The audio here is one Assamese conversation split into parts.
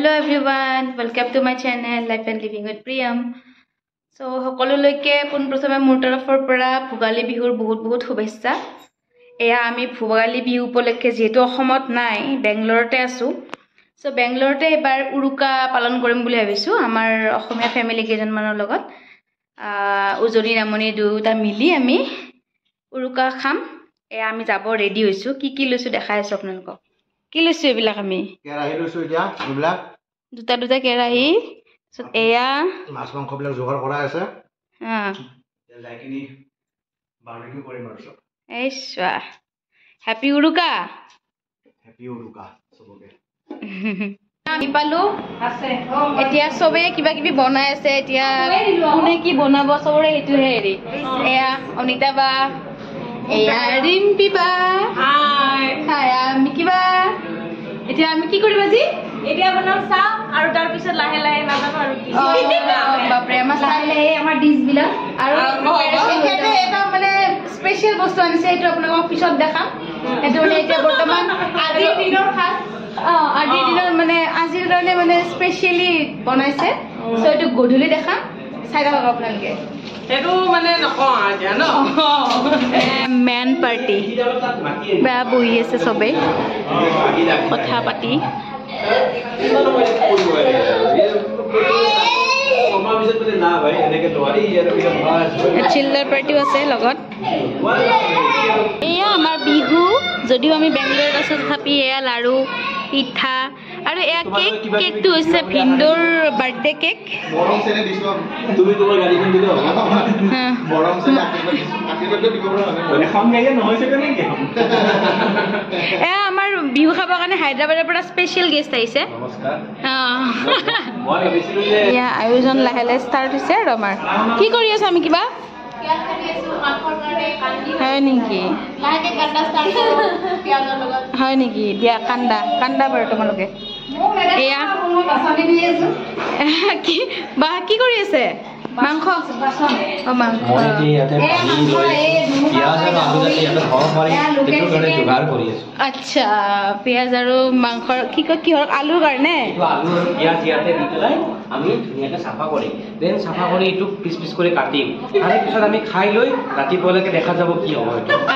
Hello everyone, welcome to my channel Life and Living with Priyam. So সকলোলৈকে পোনপ্ৰথমে মোৰ তৰফৰ পৰা ভোগালী বিহুৰ বহুত শুভেচ্ছা। এয়া আমি ভোগালী বিহু উপলক্ষে যেহেতু অসমত নাই, বেংগলৰতে আছো। সো বেংগলৰতে এবাৰ উৰুকা পালন কৰিম বুলি ভাবিছো আমাৰ অসমীয়া ফ্যামিলি কেইজনমানৰ লগত। উজনি নামনি দুটা মিলি আমি উৰুকা খাম। এয়া আমি যাব ৰেডি হৈছো। কি লৈছো দেখাই আছো আপোনালোকক। কি লৈছো এবিলাক আমি কেৰাহী লৈছো এতিয়া এবিলাক দুটা কেৰাহী এয়া মাছ মাংসবিলাক যোগাৰ কৰা আছে যাইকিনি বাৰবিকিউ কৰিম আৰু সব এইছা হ্যাপি উৰুকা সবকে আমি পালো আছে এতিয়া সবে কিবা কিবি বনাই আছে এতিয়া কোনে কি বনাব সবৰে হেতুহে হেৰি এয়া অনিতা বা এয়া ৰিম্পি বা হাই আমি কিবা এতিয়া আমি কি কৰিম আজি এতিয়া বনাম চাহ আৰু তাৰ পিছত লাহে লাহে নাজানো আৰু কি বাপৰে আমাৰ চালে আমাৰ ডিশ বিলাক আৰু এখানে এটা মানে স্পেশাল বস্তু আনিছে এটো আপোনাক পিছত দেখাম এটো মানে এতিয়া বৰ্তমান আজিৰ দিনৰ খাস আজিৰ দিনৰ মানে আজিৰ কাৰণে মানে স্পেশালি বনাইছে সো এটো গধুলি দেখাম চাই থাকক আপোনালোকে এটো মানে নকওঁ আজা ন মেন পাৰ্টি বা বহি আছে সবে কথা পাতি চিল্লাৰ পাৰ্টিও আছে লগত এয়া আমাৰ বিহু যদিও আমি বেংগলৰত আছো তথাপি এয়া লাৰু পিঠা আৰু এয়া কেকটো হৈছে ভিন্দৰ বাৰ্থডে কেক মৰম চেনে দিছো তুমি তোমাৰ গাড়ীখন দিলো মৰম চেনে আশীৰ্বাদ দিব পৰা এখন গাড়ী নহৈছে কেনে কি এয়া আমাৰ বিহু খাবৰ কাৰণে হায়দৰাবাদৰ পৰা স্পেশাল গেষ্ট আহিছে নমস্কাৰ মই ভাবিছিলো যে এয়া আয়োজন লাহে লাহে ষ্টাৰ্ট হৈছে আৰু আমাৰ কি কৰি আছো আমি কিবা পিয়াজ কাটি আছো মাংসৰ কাৰণে কান্দি হয় নেকি লাহেকে কান্ডা ষ্টাৰ্ট কৰো পিয়াজৰ লগত হয় নেকি দিয়া কান্ডা বাৰু তোমালোকে এয়া বাছনি দি আছো কি বা কি কৰি আছে মাংস মাংস আচ্ছা পিয়াজ আৰু মাংসৰ কি কয় কিহৰ আলুৰ কাৰণে পিয়াজ ইয়াতে দি পেলাই আমি ধুনীয়াকৈ চাফা কৰিম দেন চাফা কৰি এইটো পিচ কৰি কাটিম তাৰে পিছত আমি খাই লৈ ৰাতিপুৱালৈকে দেখা যাব কি হ'ব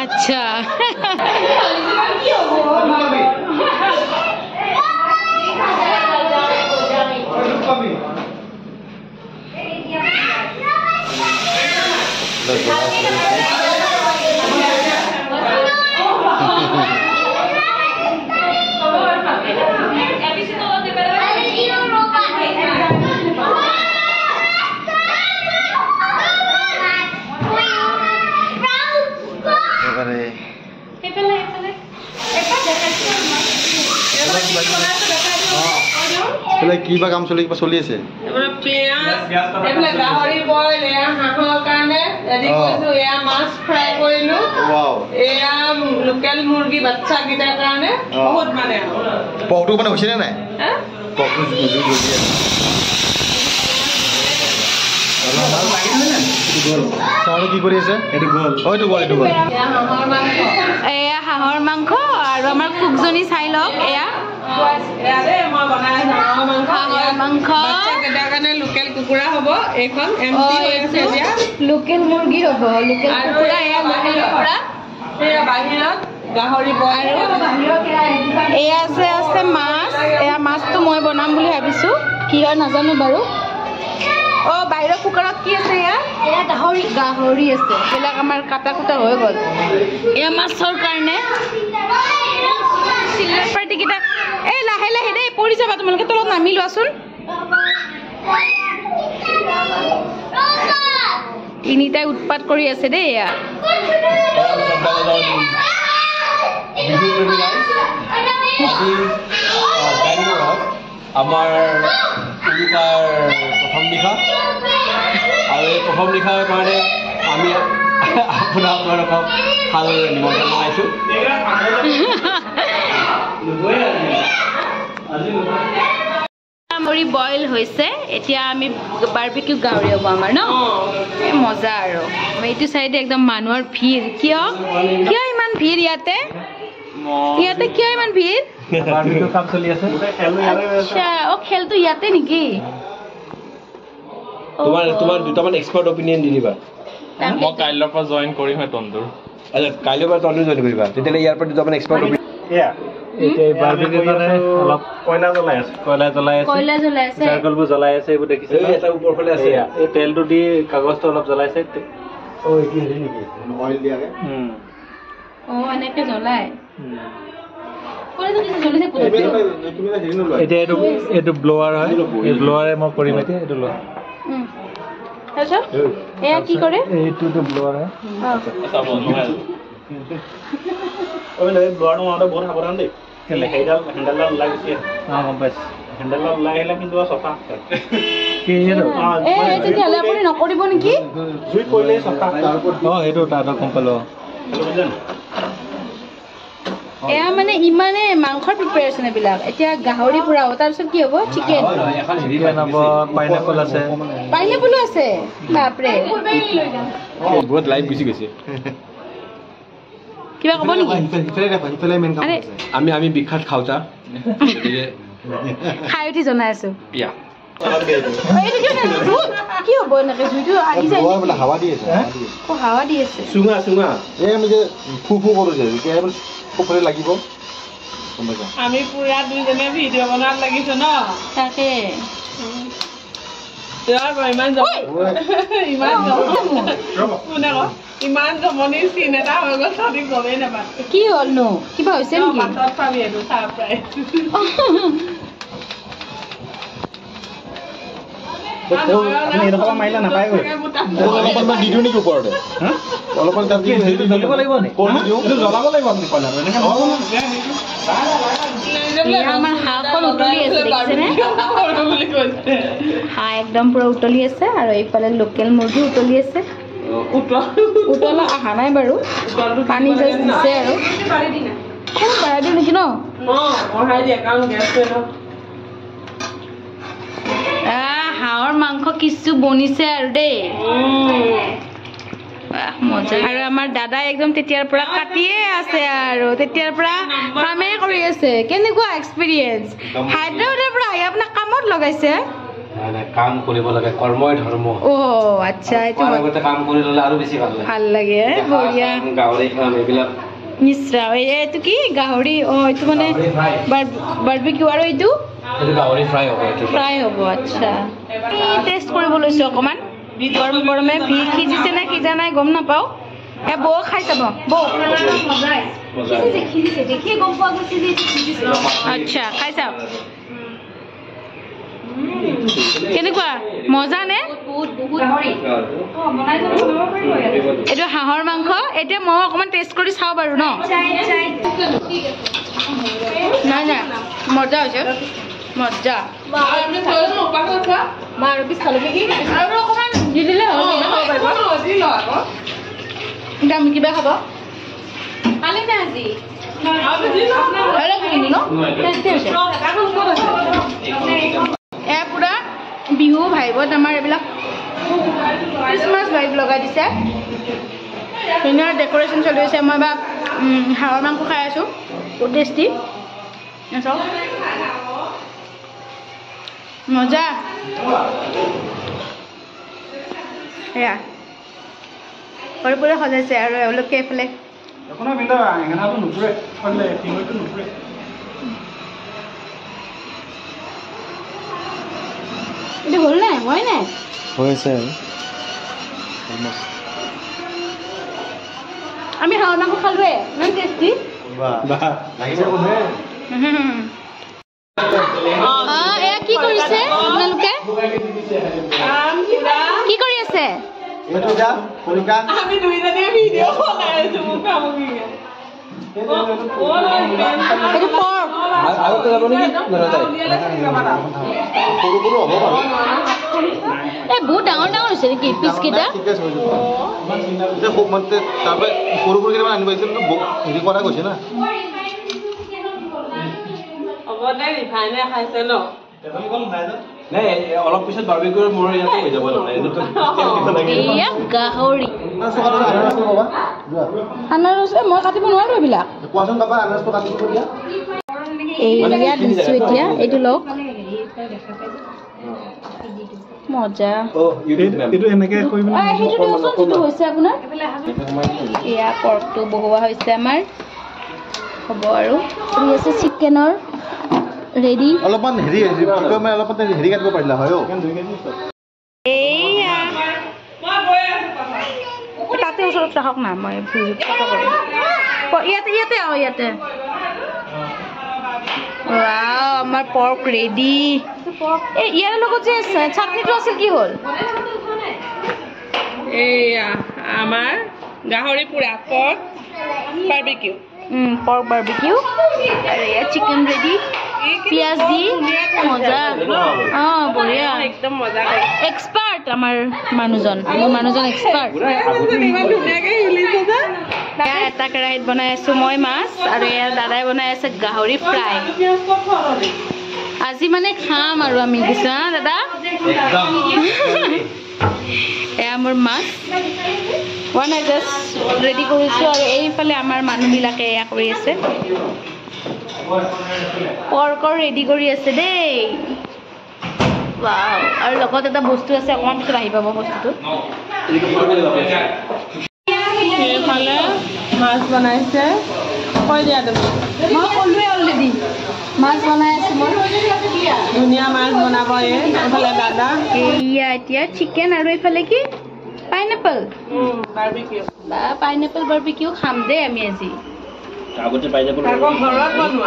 আচ্ছা কি হ'ব কিবা কাম চলি আছে গাহৰি বইল এয়া হাঁহৰ কাৰণে ৰেডি কৰিছো এয়া মাছ ফ্ৰাই কৰিলো এয়া লোকেল মুৰ্গী বাচ্চা গিটাৰ কাৰণে বহুত মানে পকটো মানে হৈছে নে নাই পকটো জুই জ্বলি আছে চাউল কি কৰি আছে এইটো গল এয়া হাঁহৰ মাংস আৰু আমাৰ কুকজনী চাই লওক এয়া লোকেল কুকুৰা হ'ব এইখন এমটি হৈ আছে এতিয়া লোকেল মুৰ্গী হ'ব লোকেল কুকুৰা এয়া লোকেল কুকুৰা এয়া বাহিৰত গাহৰি বইল এয়া আছে মাছ এয়া মাছটো মই বনাম বুলি ভাবিছো কি হয় নাজানো বাৰু বাহিৰৰ কুকাৰত কি আছে এয়া গাহৰি আছে এইবিলাক আমাৰ কাটা কুটা হৈ গ'ল এয়া মাছৰ কাৰণে চিল্লাৰ পাৰ্টি কেইটা এই লাহে লাহে দেই পৰি যাবা তোমালোকে তলত নামি লোৱাচোন তিনিটাই উৎপাত কৰি আছে দেই এয়া আমাৰ উৰুকাৰ প্ৰথম নিশা আৰু এই প্ৰথম নিশাৰ কাৰণে আমি আপোনালোকক ভালদৰে নিমন্ত্ৰণ জনাইছোঁ মুড়ি বইল হৈছে এতিয়া আমি বাৰবিকিউ গাহৰি হ'ব আমাৰ ন মজা আৰু এইটো চাইডে একদম মানুহৰ ভিৰ কিয় ইমান ভিৰ ইয়াতে কিয় ইমান ভিৰ বাৰবিকিউৰ কাম চলি আছে আচ্ছা অ খেলটো ইয়াতে নেকি তোমাৰ দুটামান এক্সপাৰ্ট অপিনিয়ন দি দিবা মই কাইলৈৰ পৰা জইন কৰিম তন্দুৰ আচ্ছা কাইলৈৰ পৰা তন্দুৰ জইন কৰিবা তেতিয়াহ'লে ইয়াৰ পৰা দুটামান এক্সপাৰ্ট অপিনিয়ন এতিয়া বাৰবিকিউ কাৰণে অলপ কয়লা জ্বলাই আছে চাৰ্কলবোৰ জ্বলাই আছে এইবোৰ দেখিছে এটা ওপৰ ফালে আছে এই তেলটো দি কাগজটো অলপ জ্বলাইছে এইটো হেৰি নেকি অইল দিয়াকে অ এনেকে জ্বলাই এতিয়া এইটো ব্লোৱাৰ হয় এই ব্লোৱাৰে মই কৰিম এতিয়া এইটো লোৱা তাৰপিছত এয়া কি কৰে এইটোতো ব্লোৱাৰ হয় ব্লোৱাৰটো মাৰোঁতে বহুত সাৱধান দেই হেণ্ডেলডাল ওলাই গৈছে গম পাইছোঁ হেণ্ডেলডাল ওলাই আহিলে কিন্তু চফা তেতিয়াহ'লে আপুনি নকৰিব নেকি জুই পৰিলে চফা সেইটো তাত গম পালোঁ এয়া মানে ইমানে মাংসৰ প্ৰিপাৰেশ্যন এইবিলাক এতিয়া গাহৰি পুৰাব তাৰপিছত কি হ'ব চিকেন পাইনাপল আছে পাইনাপলো আছে বাপৰে বহুত লাইভ গুচি গৈছে কিবা ক'ব নেকি আৰে আমি বিখ্যাত খাওঁতা খাই উঠি জনাই আছো ইয়া কি হ'ব এনেকে জুইটো আহি যায় হাৱা দি আছে হাৱা দি আছে চুঙা এই আমি যে ফু কৰোঁ যে এতিয়া পুখুৰী লাগিব আমি পুৰা দুইজনে ভিডিঅ' বনোৱাত লাগিছো ন তাকে ইমান জমনি চিন এটা হৈ গ'ল তহঁতি গমেই নাপায় কি হ'লনো কিবা হৈছে নেকি পাছত পাবি এইটো ছাৰপ্ৰাইজ মাৰিলে নাপায়গৈ অলপমান দি দিওঁ নেকি ওপৰতে অলপমান তাত জ্বলিব লাগিব নি জ্বলাব লাগিব আপুনি কয়লাটো আমাৰ হাঁহখন উতলি আছে দেখিছেনে হাঁহ একদম পুৰা উতলি আছে আৰু এইফালে লোকেল মুৰ্গী উতলি আছে উতলা অহা নাই বাৰু পানী জাষ্ট দিছে আৰু বঢ়াই দিওঁ নেকি ন হাঁহৰ মাংস কিছু বনিছে আৰু দেই মজা আৰু আমাৰ দাদাই একদম তেতিয়াৰ পৰা কাটিয়ে আছে আৰু তেতিয়াৰ পৰা কামেই কৰি আছে কেনেকুৱা এক্সপিৰিয়েঞ্চ হায়দৰাবাদৰ পৰা আহি আপোনাক কামত লগাইছে কাম কৰিব লাগে কৰ্মই ধৰ্ম অ আচ্ছা এইটো কাম কৰি ল'লে আৰু বেছি ভাল লাগে বঢ়িয়া গাহৰি খাম এইবিলাক নিশ্চয় এইটো কি গাহৰি অ এইটো মানে বাৰবিকিউ আৰু এইটো গাহৰি ফ্ৰাই হ'ব আচ্ছা টেষ্ট কৰিব লৈছোঁ অকণমান গৰম গৰমে সিজিছে নে সিজা নাই গম নাপাওঁ বৌ খাই চাব বৌ আচ্ছা খাই চাওক কেনেকুৱা মজা নে এইটো হাঁহৰ মাংস এতিয়া মই অকণমান টেষ্ট কৰি চাওঁ বাৰু ন নাই নাই মজা হৈছে মজা আৰু পিছ খালো নেকি আৰু অকণমান দি দিলে দাম কিবা খাব পালে নে আজি এয়া পুৰা বিহু ভাইবত আমাৰ এইবিলাক ক্ৰিছমাছ ভাইব লগাই দিছে ধুনীয়া ডেক'ৰেশ্যন চলি আছে মই বা হাঁহৰ মাংস খাই আছোঁ বহুত টেষ্টি চাওক মজা সেয়া পৰিপুৰে সজাইছে আৰু এওঁলোকে এইফালে এইটো হ'ল নাই হয় নাই হৈছে আমি হাঁহৰ মাংস খালোৱে ইমান টেষ্টি এয়া কি কৰিছে আপোনালোকে কি কৰি আছে আমি দুইজনে ভিডিঅ' বনাই আছো মুখামুখিকে এইটো পৰ্ক বহুত ডাঙৰ ডাঙৰ হৈছে নেকি পিচকেইটা সৰু সৰু কেইটামান আনিব আহিছিল হেৰি কৰা গৈছে না হ'ব দে ৰিফাইনে খাইছে ন নাই অলপ পিছত বাৰবিকিউৰ মোৰ ইয়াতে হৈ যাব গাহৰি আনাৰস মই কাটিব নোৱাৰো এইবিলাক কোৱাচোন বাবা আনাৰসটো কাটিব দিয়া এয়া দিছোঁ এতিয়া এইটো লওক মজা এইটো এনেকে কৰি সেইটো হৈছে আপোনাৰ এয়া পৰ্কটো বহোৱা হৈছে আমাৰ হ'ব আৰু আছে চিকেনৰ ৰেডি অলপমান হেৰি অলপমান হেৰি কাটিব পাৰিলা হয় এয়া তাতে ওচৰত ৰাখক না মই ফটো কৰিম ইয়াতে আহ ইয়াতে আমাৰ পৰ্ক ৰেডি ইয়াৰ লগত যে চাটনিটো আছিল কি হ'ল এয়া আমাৰ গাহৰি পুৰা পৰ্ক বাৰবিকিউ পৰ্ক বাৰবিকিউ আৰু এয়া চিকেন ৰেডি পিঁয়াজ দি মজা বঢ়িয়া একদম মজা এক্সপাৰ্ট আমাৰ মানুহজন এক্সপাৰ্ট এটা কেৰাহীত বনাই আছো মই মাছ আৰু এয়া দাদাই বনাই আছে গাহৰি ফ্ৰাই আজি মানে খাম আৰু আমি দিছো দাদা এয়া মোৰ মাছ ওৱান জাষ্ট ৰেডি কৰিছোঁ আৰু এইফালে আমাৰ মানুহবিলাকে এয়া কৰি আছে পৰ্কৰ ৰেডি কৰি আছে দেই ৱাও আৰু লগত এটা বস্তু আছে অকণমান পিছত আহি পাব বস্তুটো এইফালে মাছ বনাইছে কৈ দিয়া তুমি মই ক'লোৱে অলৰেডি মাছ বনাই আছো মই ধুনীয়া মাছ বনাব এইফালে দাদা এয়া এতিয়া চিকেন আৰু এইফালে কি পাইনএপল বাৰবিকিউ বা পাইনএপল বাৰবিকিউ খাম দেই আমি আজি আগতে পাই যাব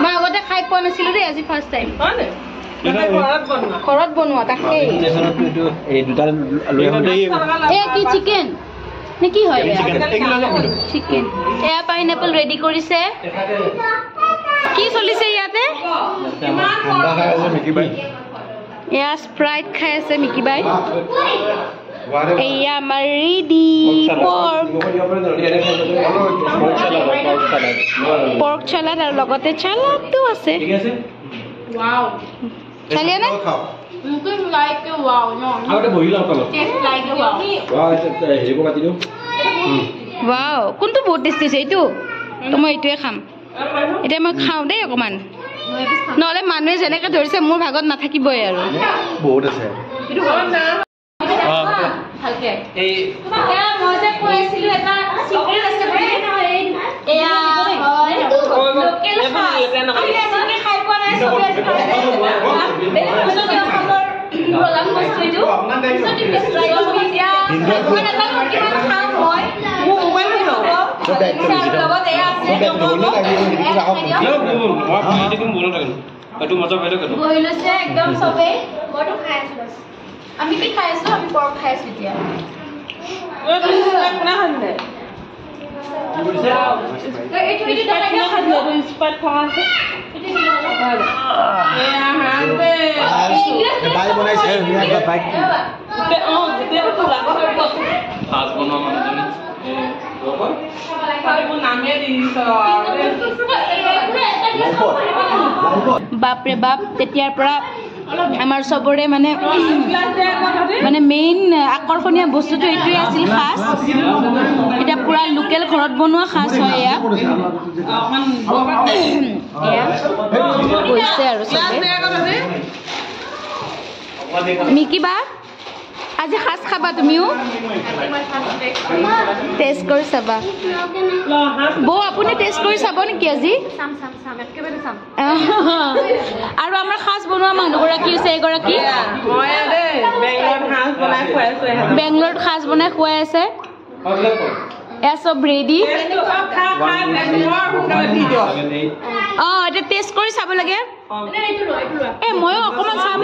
মই আগতে খাই পোৱা নাছিলো দেই আজি ফাৰ্ষ্ট টাইম ঘৰত বনোৱা তাকেই এই দুটা লৈ আহোঁতে এয়া কি চিকেন নে কি হয় চিকেন এয়া পাইনএপল ৰেডি কৰিছে কি চলিছে ইয়াতে এয়া স্প্ৰাইট খাই আছে মিকি বাই এয়া আমাৰ ৰেডি পৰ্ক চালাড আৰু লগতে চালাডটো আছে চালিয়ে নে আগতে বহি লওঁ তলত হেৰিব কাটি দিওঁ ৱাও কোনটো বহুত টেষ্টি আছে এইটো তো মই এইটোৱে খাম এতিয়া মই খাওঁ দেই অকণমান নহ'লে মানুহে যেনেকৈ ধৰিছে মোৰ ভাগত নাথাকিবই আৰু বহুত আছে মই যে কৈ আছিলো এটা চিক্ৰেট আছে বুলি এয়া খাই পোৱা নাই চবে একদম চবেই মইতো খাই আছো আমি কি খাই আছো আমি পৰ্ক খাই আছো এতিয়া বাপৰে বাপ তেতিয়াৰ পৰা আমাৰ চবৰে মানে মেইন আকৰ্ষণীয় বস্তুটো এইটোৱে আছিল সাজ এতিয়া পুৰা লোকেল ঘৰত বনোৱা সাজ হয় এয়া কৈছে আৰু চবে মিকি বা আজি সাজ খাবা তুমিও টেষ্ট কৰি চাবা বৌ আপুনি টেষ্ট কৰি চাব নেকি আজি আৰু আমাৰ সাজ বনোৱা মানুহগৰাকী হৈছে এগৰাকী বেংগলোৰত সাজ বনাই খুৱাই আছে এয়া চব ৰেডি এতিয়া টেষ্ট কৰি চাব লাগে ময়ো অকণমান চাম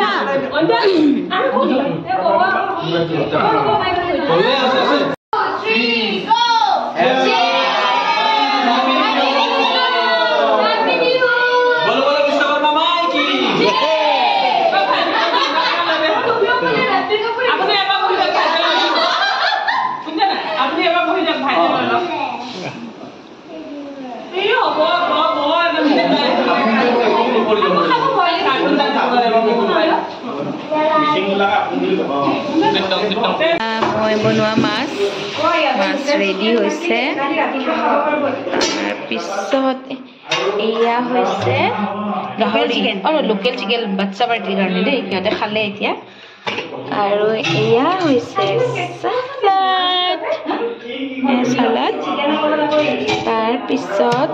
মই বনোৱা মাছ ৰেডি হৈছে তাৰপিছত এয়া হৈছে গাহৰি লোকেল চিকেন বাচ্চা পাৰ্টিৰ কাৰণে দেই সিহঁতে খালে এতিয়া আৰু এয়া হৈছে চালাড তাৰপিছত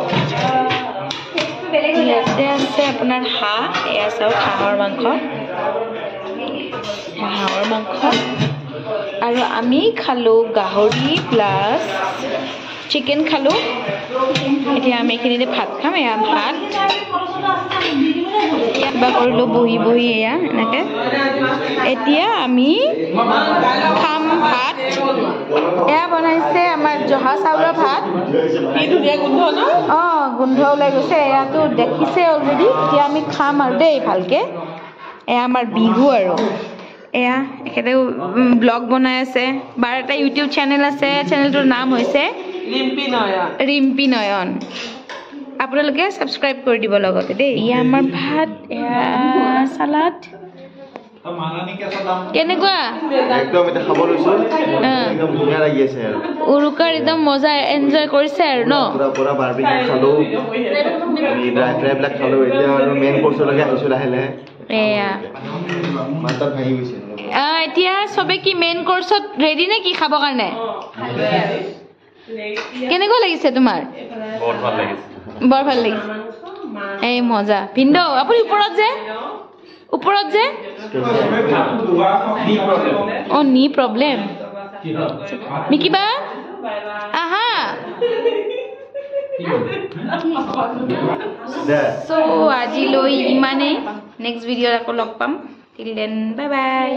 ইয়াতে আছে আপোনাৰ হাঁহ এয়া চাওক হাঁহৰ মাংস আৰু আমি খালোঁ গাহৰি প্লাছ চিকেন খালোঁ এতিয়া আমি এইখিনিতে ভাত খাম এয়া ভাত কিবা কৰিলোঁ বহি বহি এয়া এনেকৈ এতিয়া আমি খাম ভাত এয়া বনাইছে আমাৰ জহা চাউলৰ ভাত অঁ গোন্ধ ওলাই গৈছে এয়াতো দেখিছে অলৰেডি এতিয়া আমি খাম আৰু দেই ভালকৈ এয়া আমাৰ বিহু আৰু এয়া এখেতে ব্লগ বনাই আছে বাৰ এটা ইউটিউব চেনেল আছে চেনেলটোৰ নাম হৈছে ৰিম্পী নয়ন আপোনালোকে ছাবস্ক্ৰাইব কৰি দিব লগতে দেই এয়া আমাৰ ভাত এয়া চালাড কেনেকুৱা একদম এটা খাব লৈছো একদম ধুনীয়া লাগি আছে আৰু উৰুকাৰ একদম মজা এনজয় কৰিছে আৰু ন পুৰা বাৰবিকিউ খালো আমি ড্ৰাই ফ্ৰাইবিলাক খালো এতিয়া আৰু মেইন কোৰ্চলৈকে আহিছো লাহে লাহে এয়া মাতাত ভাঙি গৈছে এতিয়া চবে কি মেইন কোৰ্চত ৰেডি নে কি খাবৰ কাৰণে কেনেকুৱা লাগিছে তোমাৰ বৰ ভাল লাগিছে এই মজা ভিন্দ আপুনি ওপৰত যে অ নি প্ৰব্লেম মিকিবা আহা সো আজিলৈ ইমানেই নেক্সট ভিডিঅ'ত আকৌ লগ পাম টিল দেন বাই বাই